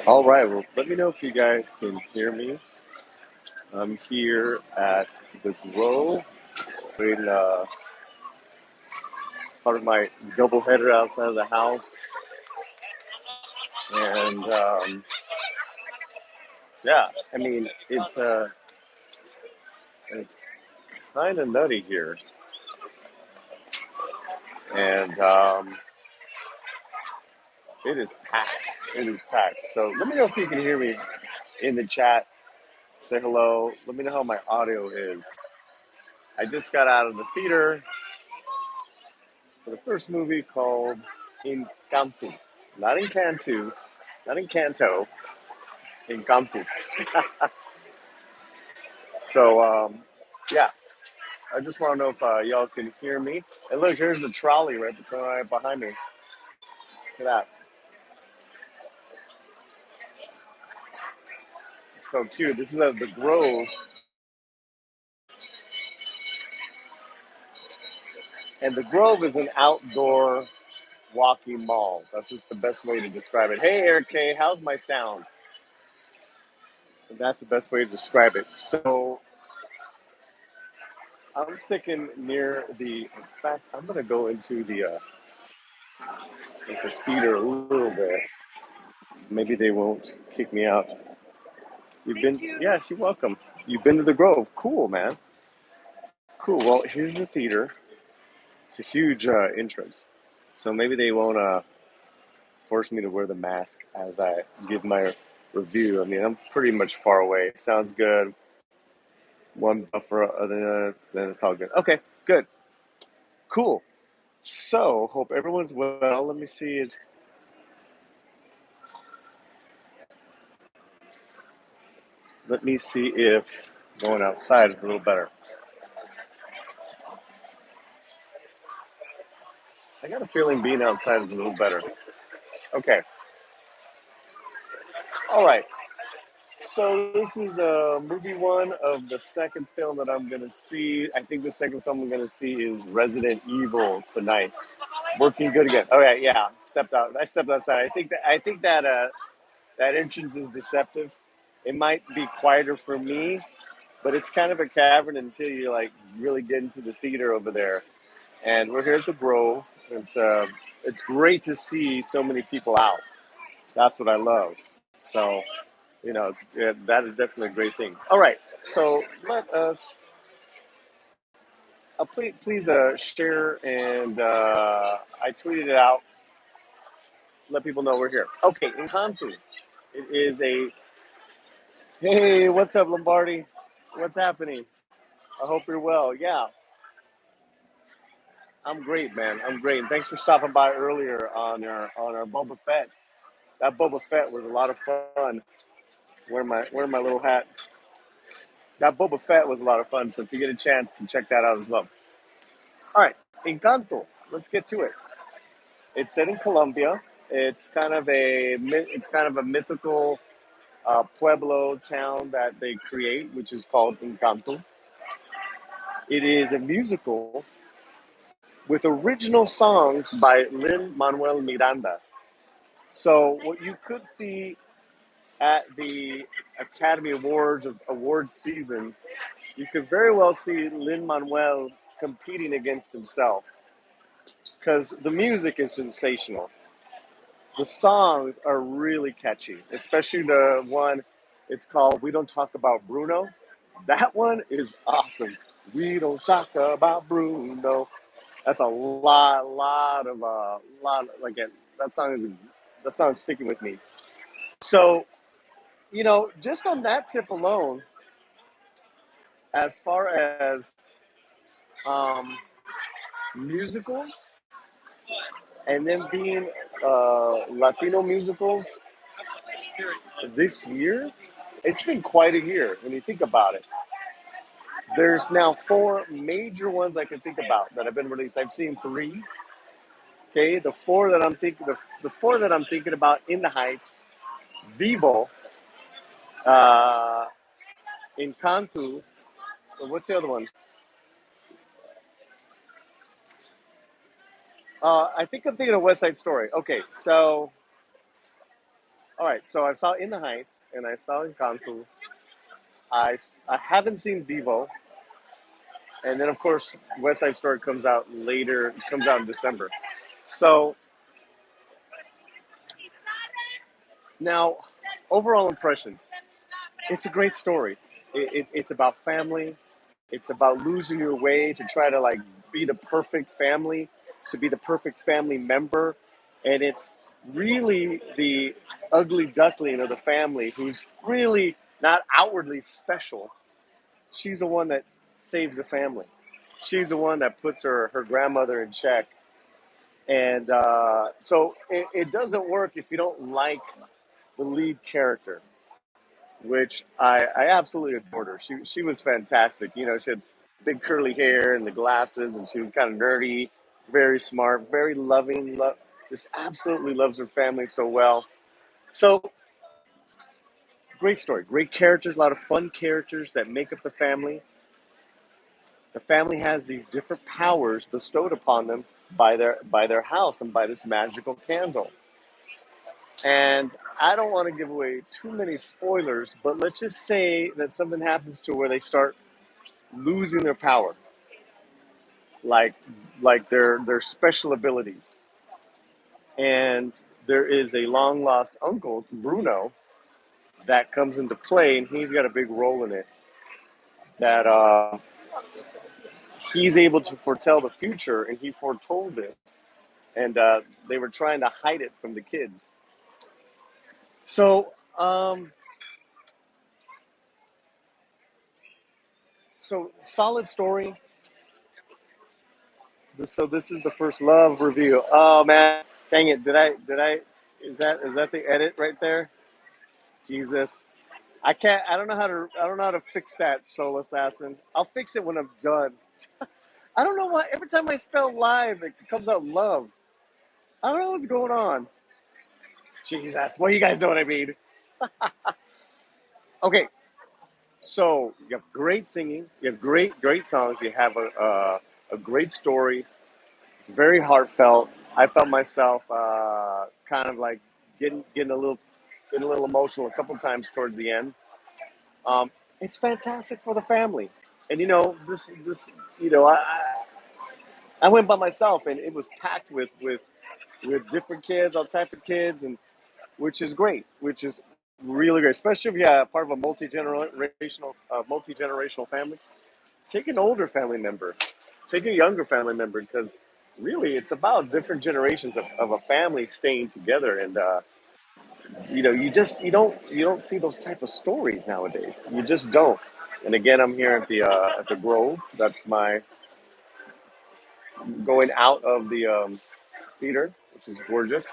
All right, well, let me know if you guys can hear me. I'm here at the Grove in part of my double header outside of the house, and yeah, I mean it's kind of nutty here, and it is packed. It is packed. So let me know if you can hear me in the chat. Say hello. Let me know how my audio is. I just got out of the theater for the first movie called Encanto, not Encanto, not Encanto, Encanto. So yeah, I just want to know if y'all can hear me. And look, here's the trolley right behind me. Look at that, so cute. This is at the Grove, and the Grove is an outdoor walking mall. That's just the best way to describe it. Hey, Eric K, how's my sound? That's the best way to describe it. So I'm sticking near the. In fact, I'm gonna go into the theater a little bit. Maybe they won't kick me out. You've been, yes, you're welcome. You've been to the Grove. Cool, man. Cool. Well, here's the theater. It's a huge entrance. So maybe they won't force me to wear the mask as I give my review. I mean, I'm pretty much far away. Sounds good. One buffer, other then it's all good. Okay, good. Cool. So, hope everyone's well. Let me see. Let me see if going outside is a little better. I got a feeling being outside is a little better. Okay. All right. So this is movie one of the second film that I'm gonna see. I think the second film I'm gonna see is Resident Evil tonight. Working good again. Oh yeah. Stepped out. I stepped outside. I think that that entrance is deceptive. It might be quieter for me, but it's kind of a cavern until you like really get into the theater over there. And we're here at the Grove. It's great to see so many people out. That's what I love. So that is definitely a great thing. All right, so let us please share and I tweeted it out. Let people know we're here. Okay, Encanto. It is a hey. What's up, Lombardi? What's happening? I hope you're well. Yeah, I'm great, man. I'm great. And thanks for stopping by earlier on our Boba Fett. That Boba Fett was a lot of fun. Wearing my little hat. That Boba Fett was a lot of fun. So if you get a chance, you can check that out as well. All right, Encanto. Let's get to it. It's set in Colombia. It's kind of a mythical pueblo town that they create, which is called Encanto. It is a musical with original songs by Lin Manuel Miranda. So what you could see at the Academy Awards of awards season, you could very well see Lin Manuel competing against himself because the music is sensational. The songs are really catchy, especially the one. It's called "We Don't Talk About Bruno." That one is awesome. We don't talk about Bruno. That's a lot. Like that song is sticking with me. So just on that tip alone, as far as um, musicals and then being Latino musicals this year, it's been quite a year when you think about it. There's now four major ones I can think about that have been released. I've seen three. Okay, the four that I'm thinking about in the Heights, Vivo, uh, Encanto. What's the other one? I think I'm thinking of West Side Story. Okay, so All right, so I saw In the Heights and I saw Encanto. I haven't seen Vivo, and then of course West Side Story comes out later, comes out in December. So now, overall impressions. It's a great story. It's about family. It's about losing your way to try to like be the perfect family, to be the perfect family member, and it's really the ugly duckling of the family who's really not outwardly special. She's the one that saves the family. She's the one that puts her grandmother in check, and so it doesn't work if you don't like the lead character, which I absolutely adored her. She was fantastic. You know, she had big curly hair and the glasses, and she was kind of nerdy, very smart, very loving. Just absolutely loves her family so well. So great story, great characters, a lot of fun characters that make up the family. The family has these different powers bestowed upon them by their house and by this magical candle. And I don't want to give away too many spoilers, but let's just say that something happens to where they start losing their power, like their special abilities. And there is a long lost uncle, Bruno, that comes into play, and he's got a big role in it. That he's able to foretell the future, and he foretold this, and they were trying to hide it from the kids. So, so solid story. So this is the first love review. Oh man, dang it! Did I? Is that the edit right there? Jesus, I can't. I don't know how to fix that, Soul Assassin. I'll fix it when I'm done. I don't know why. Every time I spell live, it comes out love. I don't know what's going on. Jesus, well, you guys know what I mean. Okay, so you have great singing. You have great songs. You have a great story. It's very heartfelt. I felt myself kind of like getting a little emotional a couple times towards the end. Um, it's fantastic for the family, and you know this you know I went by myself and it was packed with different kids, all type of kids, and which is great, which is really great, especially if you're part of a multi generational family. Take an older family member, take a younger family member, because really it's about different generations of a family staying together, and you know you don't see those type of stories nowadays. You just don't. And again, I'm here at the Grove. That's my going out of the theater, which is gorgeous.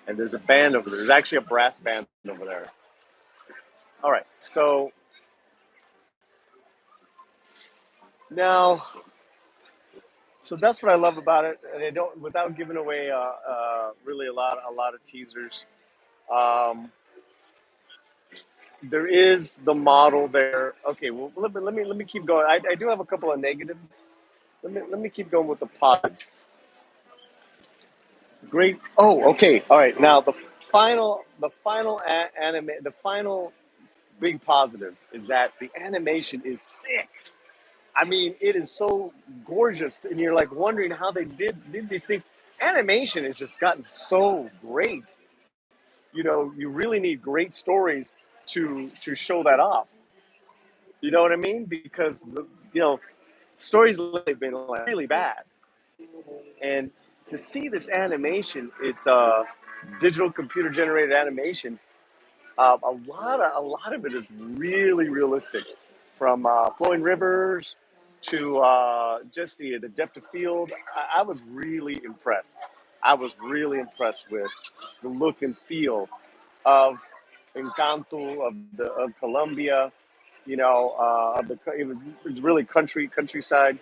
And there's a band over there. There's actually a brass band over there. All right, so now, so that's what I love about it, and I don't, without giving away really a lot of teasers. Um, there is the model there. Okay, well let me keep going. I do have a couple of negatives. Let me keep going with the positives. Great. Oh, okay. All right. Now the final big positive is that the animation is sick. I mean, it is so gorgeous, and you're like wondering how they did these things. Animation has just gotten so great. You know, you really need great stories to show that off. You know what I mean? Because you know stories lately have been like really bad, and to see this animation, it's digital computer generated animation. A lot of it is really realistic, from flowing rivers to just the depth of field. I was really impressed. I was really impressed with the look and feel of Encanto, of Colombia. You know, it was really countryside.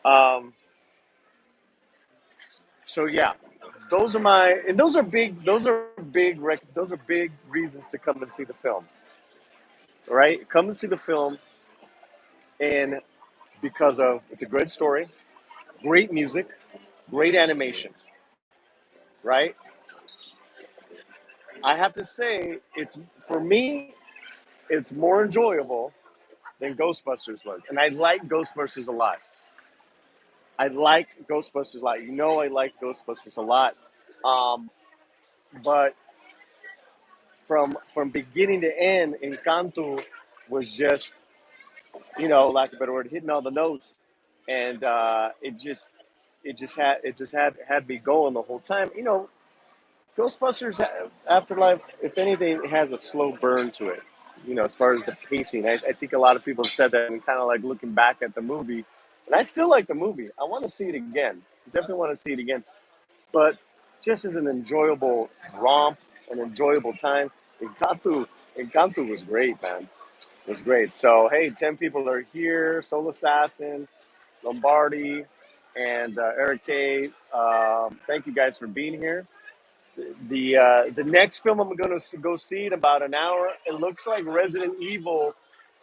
Um, so yeah, those are my and those are big reasons to come and see the film. Right? Come and see the film, and because of it's a great story, great music, great animation, right? I have to say, it's for me, it's more enjoyable than Ghostbusters was, and I like Ghostbusters a lot. I like Ghostbusters a lot. You know, I like Ghostbusters a lot. Um, but from beginning to end, Encanto was just, lack of a better word, hitting all the notes, and it just had me going the whole time. Ghostbusters Afterlife, if anything, has a slow burn to it. As far as the pacing, I think a lot of people have said that, and kind of like looking back at the movie, and I still like the movie. I want to see it again. Definitely want to see it again. But just as an enjoyable romp, an enjoyable time, Encanto, Encanto was great, man. It was great. So hey, 10 people are here. Soul Assassin, Lombardi, and Eric K. Thank you guys for being here. The next film I'm going to go see in about an hour. It looks like Resident Evil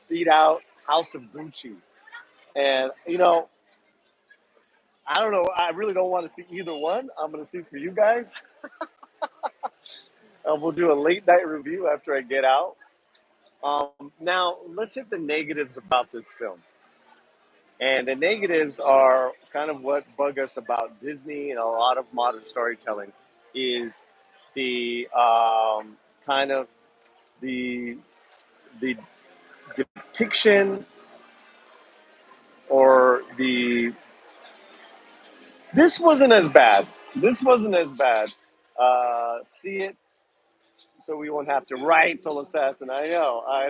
beat out House of Gucci, and I don't know. I really don't want to see either one. I'm going to see for you guys. We'll do a late night review after I get out. Now let's hit the negatives about this film. And the negatives are kind of what bug us about Disney and a lot of modern storytelling is the kind of the the depiction or the this wasn't as bad. This wasn't as bad. See it so we won't have to write Soul Assassin. I know. I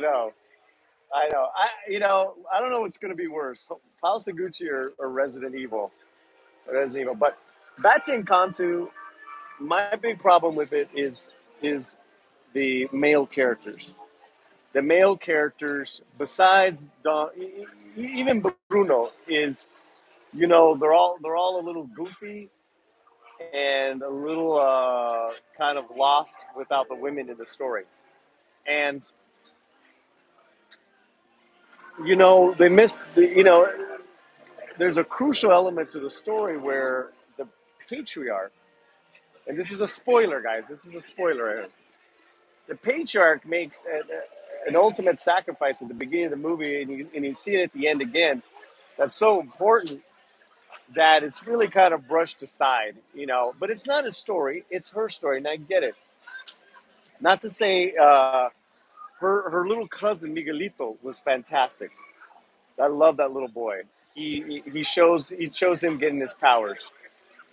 don't know what's going to be worse, House of Gucci or Resident Evil. Resident Evil. But back to Encanto, my big problem with it is the male characters. The male characters, besides Don, even Bruno, is they're all a little goofy and a little kind of lost without the women in the story. And they missed there's a crucial element to the story where the patriarch, and this is a spoiler, guys. This is a spoiler. The patriarch makes an ultimate sacrifice at the beginning of the movie, and you see it at the end again. That's so important that it's really kind of brushed aside. But it's not his story; it's her story, and I get it. Not to say her little cousin Miguelito was fantastic. I love that little boy. He shows him getting his powers.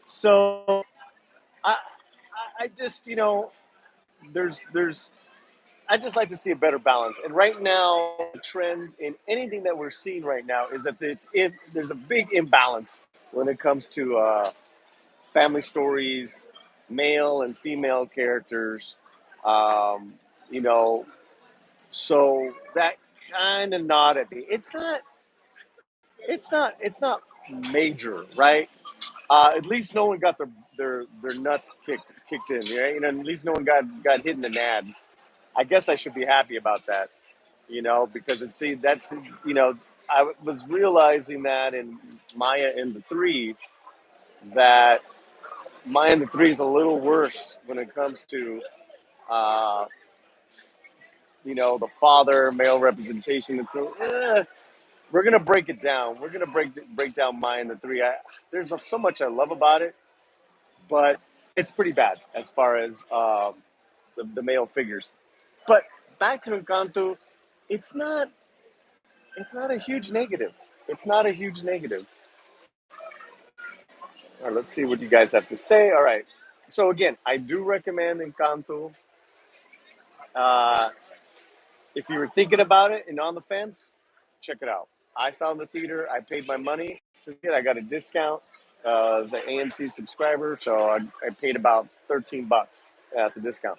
So I just there's I just like to see a better balance. And right now, the trend in anything that we're seeing right now is that there's a big imbalance when it comes to family stories, male and female characters. Um, you know, so that kind of gnawed at me. It's not major, right? At least no one got their nuts kicked in, right? At least no one got hit in the nads. I guess I should be happy about that, because I was realizing that in Maya and the Three, that Maya and the Three is a little worse when it comes to uh, the father male representation. We're gonna break it down. We're gonna break down Maya and the Three. There's so much I love about it, but it's pretty bad as far as the male figures. But back to Encanto, it's not it's not a huge negative. It's not a huge negative. All right, let's see what you guys have to say. All right. So again, I do recommend Encanto. Uh, if you were thinking about it and on the fence, check it out. I saw it in the theater. I paid my money to see it. I got a discount as an AMC subscriber, so I paid about $13. Yeah, that's a discount.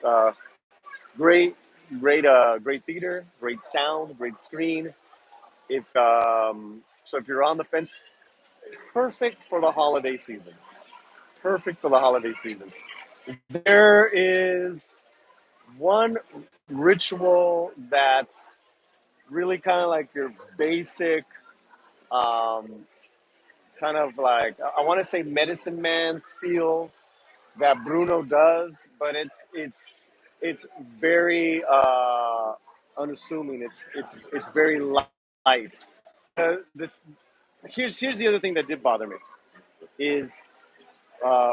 Uh, great, great theater, great sound, great screen. If you're on the fence, perfect for the holiday season. Perfect for the holiday season. There is one ritual that's really kind of like your basic, um, kind of like I want to say medicine man feel. that Bruno does, but it's very unassuming. It's very light. The here's the other thing that did bother me is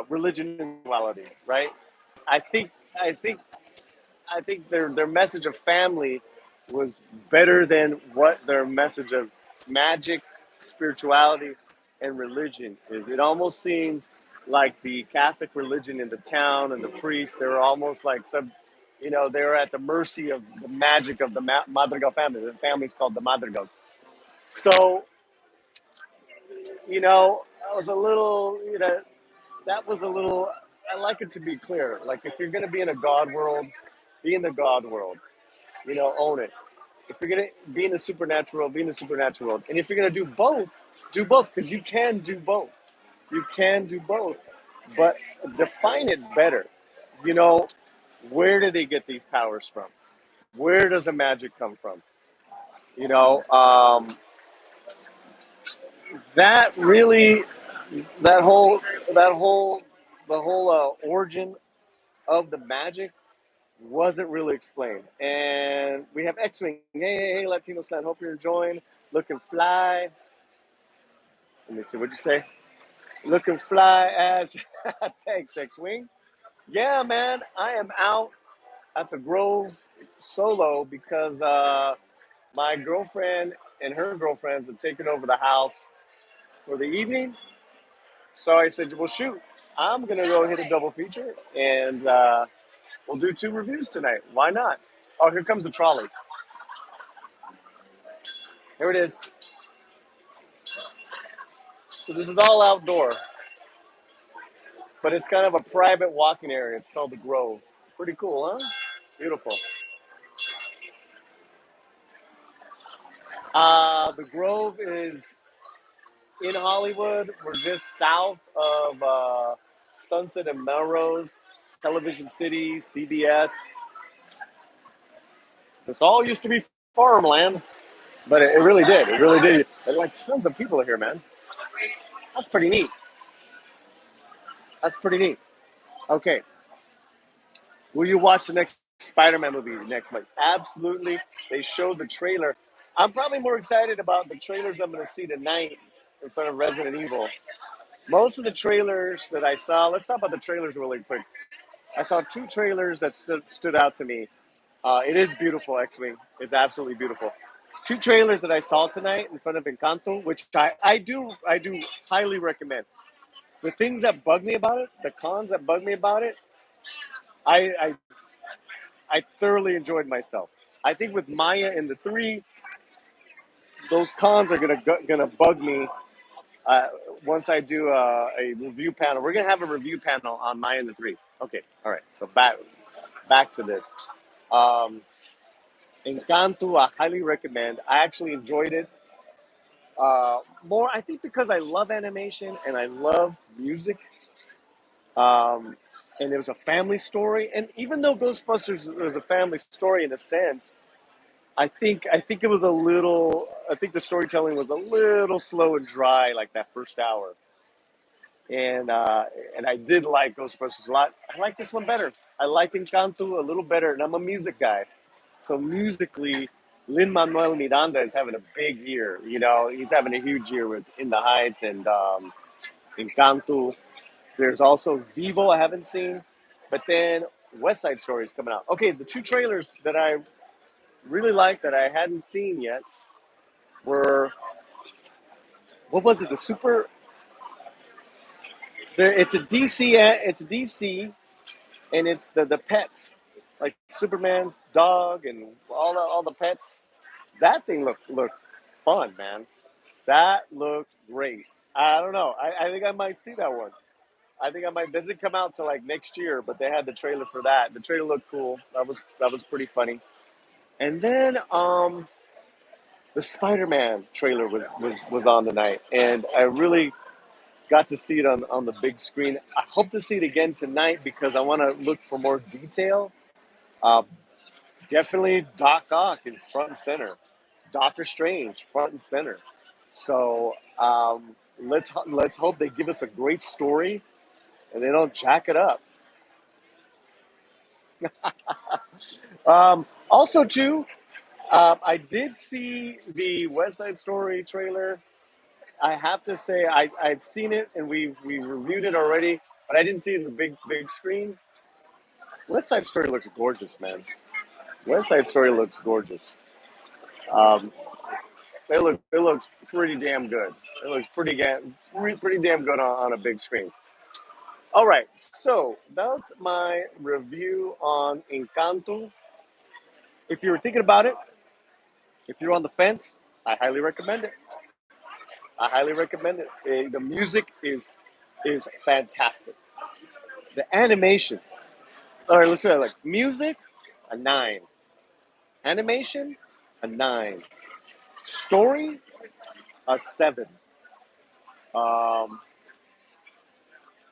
religion and sexuality, right? I think I think I think their message of family was better than what their message of magic, spirituality, and religion is. It almost seemed like the Catholic religion in the town and the priests, they were almost like some, they were at the mercy of the magic of the Madrigal family. The family's called the Madrigals. So, I was a little, that was a little, I like it to be clear. Like, if you're going to be in a God world, be in the God world, own it. If you're gonna be in the supernatural, be in the supernatural world. And if you're gonna do both, because you can do both. You can do both, but define it better. You know, where do they get these powers from? Where does the magic come from? You know, that really, that whole, that whole, the whole origin of the magic wasn't really explained. And we have X-Wing. Hey, Latino San. Hope you're enjoying. Looking fly. Let me see. What'd you say? Looking fly as. Thanks, X-Wing. Yeah, man. I am out at the Grove solo because my girlfriend and her girlfriends have taken over the house for the evening. So I said, well, shoot. I'm going to go hit a double feature and we'll do 2 reviews tonight. Why not? Oh, here comes the trolley. Here it is. So this is all outdoor, but it's kind of a private walking area. It's called the Grove. Pretty cool, huh? Beautiful. The Grove is in Hollywood. We're just south of Sunset and Melrose, Television City, CBS. This all used to be farmland, but it really did. It really did. And like tons of people are here, man. That's pretty neat. That's pretty neat. Okay. Will you watch the next Spider-Man movie next month? Absolutely. They showed the trailer. I'm probably more excited about the trailers I'm going to see tonight in front of Resident Evil. Most of the trailers that I saw, let's talk about the trailers really quick. I saw 2 trailers that stood out to me. It is beautiful, X-Wing. It's absolutely beautiful. 2 trailers that I saw tonight in front of Encanto, which I do highly recommend. The things that bug me about it, the cons that bug me about it, I, I I thoroughly enjoyed myself. I think with Maya in the 3, those cons are gonna bug me uh, once I do a review panel. We're gonna have a review panel on Maya in the 3. Okay, all right. So back to this. Um, Encanto, I highly recommend. I actually enjoyed it more. I think because I love animation and I love music. Um, and it was a family story. And even though Ghostbusters was a family story in a sense, I think it was a little. I think the storytelling was a little slow and dry, like that first hour. And I did like Ghostbusters a lot. I like this one better. I like Encanto a little better, and I'm a music guy, so musically, Lin Manuel Miranda is having a big year. He's having a huge year with In the Heights and Encanto. There's also Vivo I haven't seen, but then West Side Story is coming out. Okay, the 2 trailers that I really liked that I hadn't seen yet were, what was it? The super. There, it's a DC. It's DC, and it's the pets, like Superman's dog and all the pets. That thing looked fun, man. That looked great. I don't know. I think I might see that one. I think I might. Doesn't come out till like next year, but they had the trailer for that. The trailer looked cool. That was pretty funny. And then the Spider-Man trailer was on tonight, and I really got to see it on the big screen. I hope to see it again tonight because I want to look for more detail. Uh, Definitely Doc Ock is front and center. Doctor Strange front and center. So let's hope they give us a great story and they don't jack it up. Also, too, I did see the West Side Story trailer. I have to say I've seen it and we reviewed it already, but I didn't see it in the big screen. West Side Story looks gorgeous, man. West Side Story looks gorgeous. Um, it looks pretty damn good. It looks pretty damn good on a big screen. All right, so that's my review on Encanto. If you were thinking about it, if you're on the fence, I highly recommend it. I highly recommend it. The music is fantastic. The animation. All right, let's try it. Like music, a 9. Animation, a 9. Story, a 7. Um,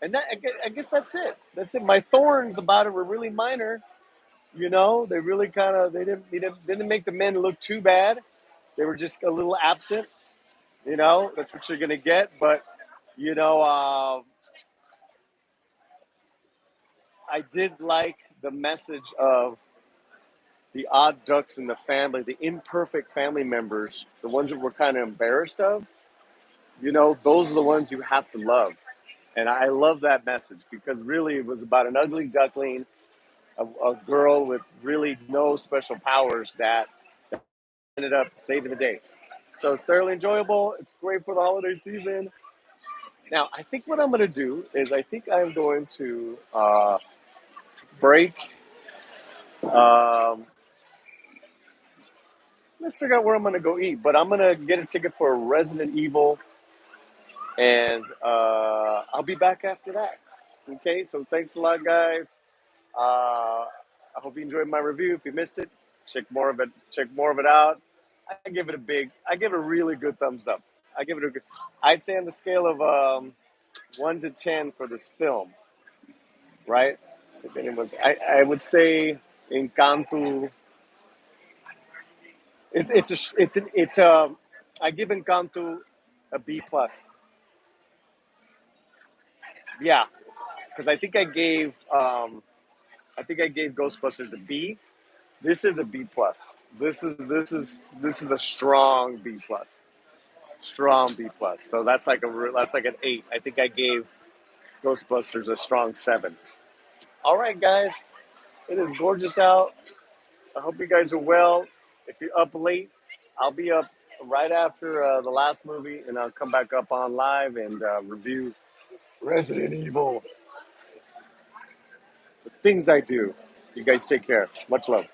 and that I guess that's it. That's it. My thorns about it were really minor. You know, they really kind of they didn't make the men look too bad. They were just a little absent. You know, that's what you're gonna get. But you know, I did like the message of the odd ducks in the family, the imperfect family members, the ones that we're kind of embarrassed of. You know, those are the ones you have to love. And I love that message because really it was about an ugly duckling, a girl with really no special powers that ended up saving the day. So it's thoroughly enjoyable. It's great for the holiday season. Now, I think what I'm going to do is I think I'm going to break. Um, let's figure out where I'm going to go eat. But I'm going to get a ticket for Resident Evil, and I'll be back after that. Okay, so thanks a lot, guys. I hope you enjoyed my review. If you missed it, check more of it. Check more of it out. I give it a really good thumbs up. I give it a good. I'd say on the scale of 1 to 10 for this film, right? So if anyone's, I would say Encanto. It's a. I give Encanto a B plus. Yeah, because I think I gave Ghostbusters a B. This is a B plus. This is a strong B plus. Strong B plus. So that's like an 8. I think I gave Ghostbusters a strong 7. All right, guys, it is gorgeous out. I hope you guys are well. If you're up late, I'll be up right after the last movie, and I'll come back up on live and review Resident Evil. The things I do. You guys take care. Much love.